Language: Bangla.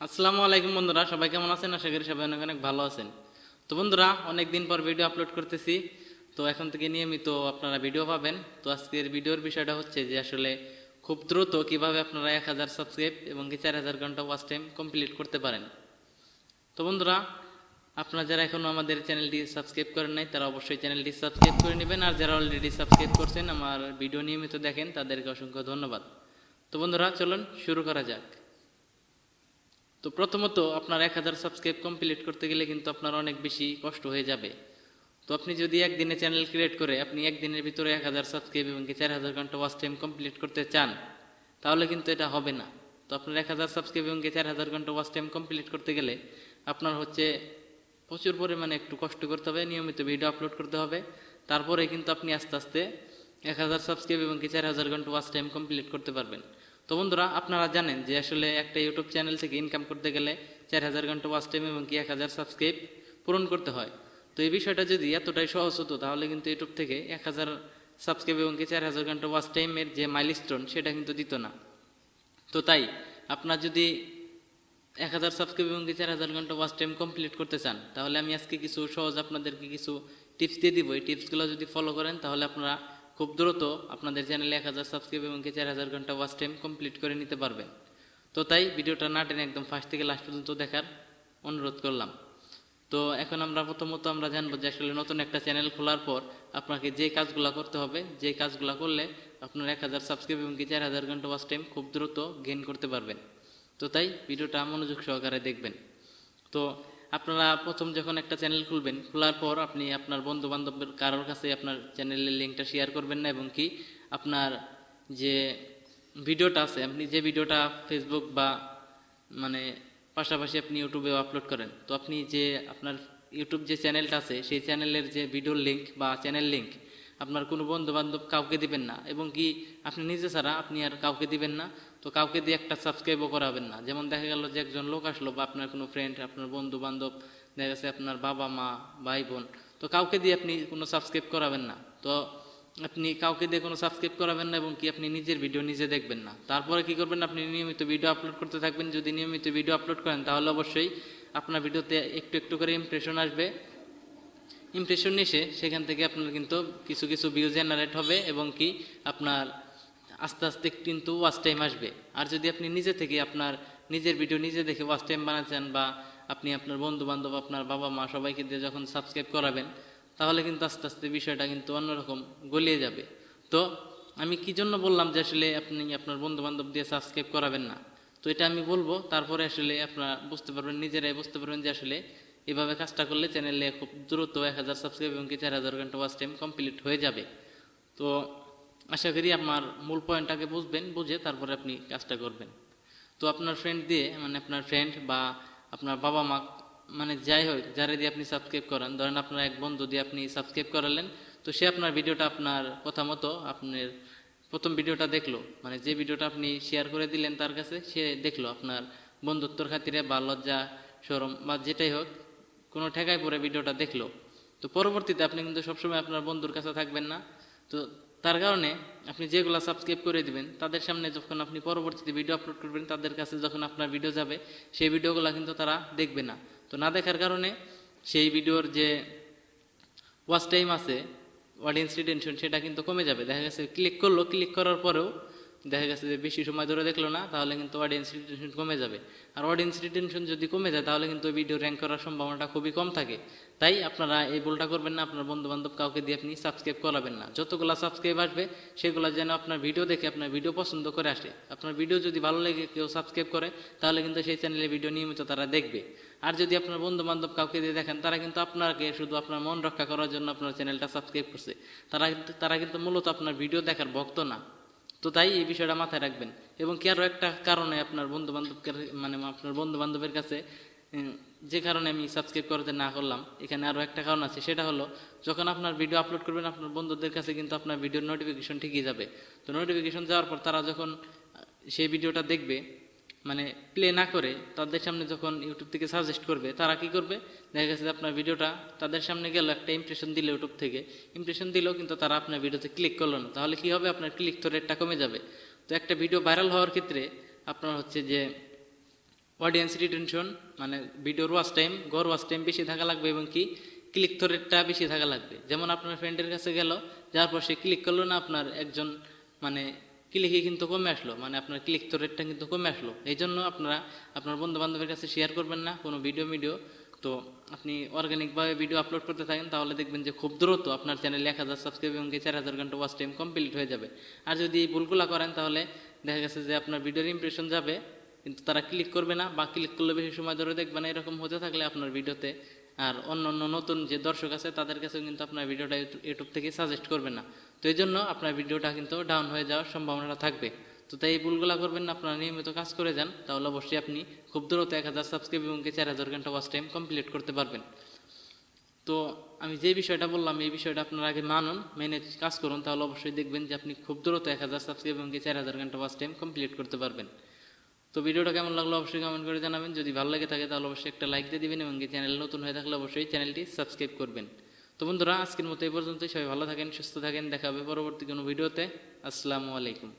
আসসালামু আলাইকুম বন্ধুরা, সবাই কেমন আছেন? আশা করি সবাই অনেক অনেক ভালো আছেন। তো বন্ধুরা, অনেক দিন পর ভিডিও আপলোড করতেছি। তো এখন থেকে নিয়মিত আপনারা ভিডিও পাবেন। তো আজকের ভিডিওর বিষয়টা হচ্ছে যে আসলে খুব দ্রুত কিভাবে আপনারা 1000 সাবস্ক্রাইব এবং কি 4000 ঘন্টা ওয়াচ টাইম কমপ্লিট করতে পারেন। তো বন্ধুরা, আপনারা যারা এখনও আমাদের চ্যানেলটি সাবস্ক্রাইব করেন নাই তারা অবশ্যই চ্যানেলটি সাবস্ক্রাইব করে নেবেন, আর যারা অলরেডি সাবস্ক্রাইব করছেন, আমার ভিডিও নিয়মিত দেখেন, তাদেরকে অসংখ্য ধন্যবাদ। তো বন্ধুরা, চলুন শুরু করা যাক। তো প্রথমত আপনার 1000 সাবস্ক্রাইব কমপ্লিট করতে গেলে কিন্তু আপনার অনেক বেশি কষ্ট হয়ে যাবে। তো আপনি যদি একদিনে চ্যানেল ক্রিয়েট করে আপনি একদিনের ভিতরে 1000 সাবস্ক্রাইব এবং 4000 ঘন্টা ওয়াচ টাইম কমপ্লিট করতে চান, তাহলে কিন্তু এটা হবে না। তো আপনার 1000 সাবস্ক্রাইব এবং 4000 ঘন্টা ওয়াচ টাইম কমপ্লিট করতে গেলে আপনার হচ্ছে প্রচুর পরিমাণে একটু কষ্ট করতে হবে, নিয়মিত ভিডিও আপলোড করতে হবে। তারপরে কিন্তু আপনি আস্তে আস্তে 1000 সাবস্ক্রাইব এবং 4000 ঘন্টা ওয়াচ টাইম কমপ্লিট করতে পারবেন। তো বন্ধুরা, আপনারা জানেন যে আসলে একটা ইউটিউব চ্যানেল থেকে ইনকাম করতে গেলে 4000 ঘন্টা ওয়াচ টাইম এবং 1000 সাবস্ক্রাইব পূরণ করতে হয়। তো এই বিষয়টা যদি এতটাই সহজ হতো তাহলে কিন্তু ইউটিউব থেকে 1000 সাবস্ক্রাইব এবং 4000 ঘন্টা ওয়াচ টাইমের যে মাইলস্টোন সেটা কিন্তু দিত না। তো তাই আপনার যদি 1000 সাবস্ক্রাইব এবং 4000 ঘন্টা ওয়াচ টাইম কমপ্লিট করতে চান, তাহলে আমি আজকে কিছু সহজ আপনাদেরকে কিছু টিপস দিয়ে দিব। এই টিপসগুলো যদি ফলো করেন তাহলে আপনারা খুব দ্রুত আপনাদের চ্যানেলে 1000 সাবস্ক্রাইব এবং 4000 ঘন্টা ওয়াচ টাইম কমপ্লিট করে নিতে পারবেন। তো তাই ভিডিওটা না টেনে একদম ফার্স্ট থেকে লাস্ট পর্যন্ত দেখার অনুরোধ করলাম। তো এখন আমরা প্রথমত আমরা জানবো যে আসলে নতুন একটা চ্যানেল খোলার পর আপনাকে যে কাজগুলো করতে হবে, যে কাজগুলো করলে আপনার 1000 সাবস্ক্রাইব এবং 4000 ঘন্টা ওয়াচ টাইম খুব দ্রুত গেইন করতে পারবেন। তো তাই ভিডিওটা মনোযোগ সহকারে দেখবেন। তো আপনারা প্রথম যখন একটা চ্যানেল খুলবেন, খোলার পর আপনি আপনার বন্ধু বান্ধবের কারোর কাছে আপনার চ্যানেলের লিঙ্কটা শেয়ার করবেন না, এবং কি আপনার যে ভিডিওটা আছে, আপনি যে ভিডিওটা ফেসবুক বা মানে পাশাপাশি আপনি ইউটিউবেও আপলোড করেন, তো আপনি যে আপনার ইউটিউব যে চ্যানেলটা আছে সেই চ্যানেলের যে ভিডিওর লিঙ্ক বা চ্যানেল লিঙ্ক আপনার কোনো বন্ধু বান্ধব কাউকে দিবেন না, এবং কি আপনি নিজে ছাড়া আপনি আর কাউকে দিবেন না। তো কাউকে দিয়ে একটা সাবস্ক্রাইবও করাবেন না। যেমন দেখা গেল যে একজন লোক আসলো বা আপনার কোনো ফ্রেন্ড, আপনার বন্ধু বান্ধব, দেখা গেছে আপনার বাবা মা ভাই বোন, তো কাউকে দিয়ে আপনি কোনো সাবস্ক্রাইব করাবেন না। তো আপনি কাউকে দিয়ে কোনো সাবস্ক্রাইব করাবেন না, এবং কি আপনি নিজের ভিডিও নিজে দেখবেন না। তারপরে কি করবেন, আপনি নিয়মিত ভিডিও আপলোড করতে থাকবেন। যদি নিয়মিত ভিডিও আপলোড করেন তাহলে অবশ্যই আপনার ভিডিওতে একটু একটু করে ইমপ্রেশন আসবে। ইমপ্রেশন এসে সেখান থেকে আপনার কিন্তু কিছু কিছু ভিউ জেনারেট হবে, এবং কি আপনার আস্তে আস্তে কিন্তু ওয়াচ টাইম আসবে। আর যদি আপনি নিজে থেকে আপনার নিজের ভিডিও নিজে দেখে ওয়াচ টাইম বানাচ্ছেন, বা আপনি আপনার বন্ধু বান্ধব, আপনার বাবা মা সবাইকে দিয়ে যখন সাবস্ক্রাইব করাবেন, তাহলে কিন্তু আস্তে আস্তে বিষয়টা কিন্তু অন্যরকম গলিয়ে যাবে। তো আমি কি জন্য বললাম যে আসলে আপনি আপনার বন্ধু বান্ধব দিয়ে সাবস্ক্রাইব করাবেন না, তো এটা আমি বলবো, তারপরে আসলে আপনারা বুঝতে পারবেন, নিজেরাই বুঝতে পারবেন যে আসলে এভাবে কাজটা করলে চ্যানেলে খুব দ্রুত 1000 সাবস্ক্রাইব এবং 4000 ঘন্টা ওয়াচ টাইম কমপ্লিট হয়ে যাবে। তো আশা করি আমার মূল পয়েন্টটাকে বুঝবেন, বুঝে তারপরে আপনি কাজটা করবেন। তো আপনার ফ্রেন্ড দিয়ে, মানে আপনার ফ্রেন্ড বা আপনার বাবা মা, মানে যাই হোক যারা দিয়ে আপনি সাবস্ক্রাইব করান, ধরেন আপনার এক বন্ধু দিয়ে আপনি সাবস্ক্রাইব করালেন, তো সে আপনার ভিডিওটা আপনার কথা মতো আপনার প্রথম ভিডিওটা দেখলো, মানে যে ভিডিওটা আপনি শেয়ার করে দিলেন তার কাছে, সে দেখলো আপনার বন্ধুত্বর খাতিরে বা লজ্জা শরম বা যেটাই হোক, কোনো ঠেকায় পরে ভিডিওটা দেখলো। তো পরবর্তীতে আপনি কিন্তু সবসময় আপনার বন্ধুর কাছে থাকবেন না। তো তার কারণে আপনি যেগুলো সাবস্ক্রাইব করে দিবেন তাদের সামনে যখন আপনি পরবর্তীতে ভিডিও আপলোড করবেন, তাদের কাছে যখন আপনার ভিডিও যাবে সেই ভিডিওগুলো কিন্তু তারা দেখবে না। তো না দেখার কারণে সেই ভিডিওর যে ওয়াচ টাইম আছে, অডিয়েন্স রিটেনশন, সেটা কিন্তু কমে যাবে। দেখা গেছে ক্লিক করলো, ক্লিক করার পরেও দেখা গেছে যে বেশি সময় ধরে দেখলো না, তাহলে কিন্তু অডিয়েন্স রিটেনশন কমে যাবে। আর অডিয়েন্স রিটেনশন যদি কমে যায় তাহলে কিন্তু ওই ভিডিও র্যাঙ্ক করার সম্ভাবনাটা খুবই কম থাকে। তাই আপনারা এই ভুলটা করবেন না, আপনার বন্ধু বান্ধব কাউকে দিয়ে আপনি সাবস্ক্রাইব করাবেন না। যতগুলো সাবস্ক্রাইব আসবে সেগুলো যেন আপনার ভিডিও দেখে আপনার ভিডিও পছন্দ করে আসে। আপনার ভিডিও যদি ভালো লেগে কেউ সাবস্ক্রাইব করে তাহলে কিন্তু সেই চ্যানেলে ভিডিও নিয়মিত তারা দেখবে। আর যদি আপনার বন্ধু বান্ধব কাউকে দিয়ে দেখেন, তারা কিন্তু আপনাকে শুধু আপনার মন রক্ষা করার জন্য আপনার চ্যানেলটা সাবস্ক্রাইব করছে, তারা কিন্তু মূলত আপনার ভিডিও দেখার ভক্ত না। তো তাই এই বিষয়টা মাথায় রাখবেন। এবং কি আরও একটা কারণে আপনার বন্ধু বান্ধবকে, মানে আপনার বন্ধু বান্ধবের কাছে যে কারণে আমি সাবস্ক্রাইব করতে না করলাম, এখানে আরও একটা কারণ আছে। সেটা হলো, যখন আপনার ভিডিও আপলোড করবেন আপনার বন্ধুদের কাছে কিন্তু আপনার ভিডিওর নোটিফিকেশন ঠিকই যাবে। তো নোটিফিকেশন যাওয়ার পর তারা যখন সেই ভিডিওটা দেখবে, মানে প্লে না করে তাদের সামনে যখন ইউটিউব থেকে সাজেস্ট করবে, তারা কি করবে, দেখা গেছে যে আপনার ভিডিওটা তাদের সামনে গেল, একটা ইমপ্রেশন দিল ইউটিউব থেকে, ইমপ্রেশন দিলেও কিন্তু তারা আপনার ভিডিওতে ক্লিক করলো না। তাহলে কি হবে, আপনার ক্লিক তো রেটটা কমে যাবে। তো একটা ভিডিও ভাইরাল হওয়ার ক্ষেত্রে আপনার হচ্ছে যে অডিয়েন্স রিটেনশন মানে ভিডিওর ওয়াচ টাইম, গড় ওয়াচ টাইম বেশি থাকা লাগবে এবং কি ক্লিক থ্রু রেটটা বেশি থাকা লাগবে। যেমন আপনার ফ্রেন্ডের কাছে গেল, যার পর সে ক্লিক করলো না, আপনার একজন মানে ক্লিকে কিন্তু কমে আসলো, মানে আপনার ক্লিক থ্রু রেটটা কিন্তু কমে আসলো। এই জন্য আপনারা আপনার বন্ধু বান্ধবের কাছে শেয়ার করবেন না কোনো ভিডিও। তো আপনি অর্গানিকভাবে ভিডিও আপলোড করতে থাকেন, তাহলে দেখবেন যে খুব দ্রুত আপনার চ্যানেলে 1000 সাবস্ক্রাইব এবং 4000 ঘন্টা ওয়াচ টাইম কমপ্লিট হয়ে যাবে। আর যদি এই ভুলগুলো করেন তাহলে দেখা গেছে যে আপনার ভিডিওর ইমপ্রেশন যাবে, কিন্তু তারা ক্লিক করবে না, বা ক্লিক করলে বেশি সময় ধরে দেখবে না। এরকম হতে থাকলে আপনার ভিডিওতে আর অন্য অন্য নতুন যে দর্শক আছে তাদের কাছেও কিন্তু আপনার ভিডিওটা ইউটিউব থেকে সাজেস্ট করবে না। তো এই জন্য আপনার ভিডিওটা কিন্তু ডাউন হয়ে যাওয়ার সম্ভাবনাটা থাকবে। তো তাই এই ভুলগুলো করবেন না, আপনারা নিয়মিত কাজ করে যান, তাহলে অবশ্যই আপনি খুব দ্রুত 1000 সাবস্ক্রাইব এবং 4000 ঘন্টা ওয়াচ টাইম কমপ্লিট করতে পারবেন। তো আমি যে বিষয়টা বললাম এই বিষয়টা আপনারা আগে মানুন, মেনে কাজ করুন, তাহলে অবশ্যই দেখবেন যে আপনি খুব দ্রুত 1000 সাবস্ক্রাইব এবং 4000 ঘন্টা ওয়াচ টাইম কমপ্লিট করতে পারবেন। তো ভিডিওটা কেমন লাগলো অবশ্যই কমেন্ট করে জানাবেন। যদি ভালো লাগে থাকে তাহলে অবশ্যই একটা লাইক দিয়ে দিবেন এবং চ্যানেল নতুন হয়ে থাকলে অবশ্যই চ্যানেলটি সাবস্ক্রাইব করবেন। তো বন্ধুরা, আজকের মতো এই পর্যন্তই। সবাই ভালো থাকেন, সুস্থ থাকেন, দেখা হবে পরবর্তী কোনো ভিডিওতে। আসসালামু আলাইকুম।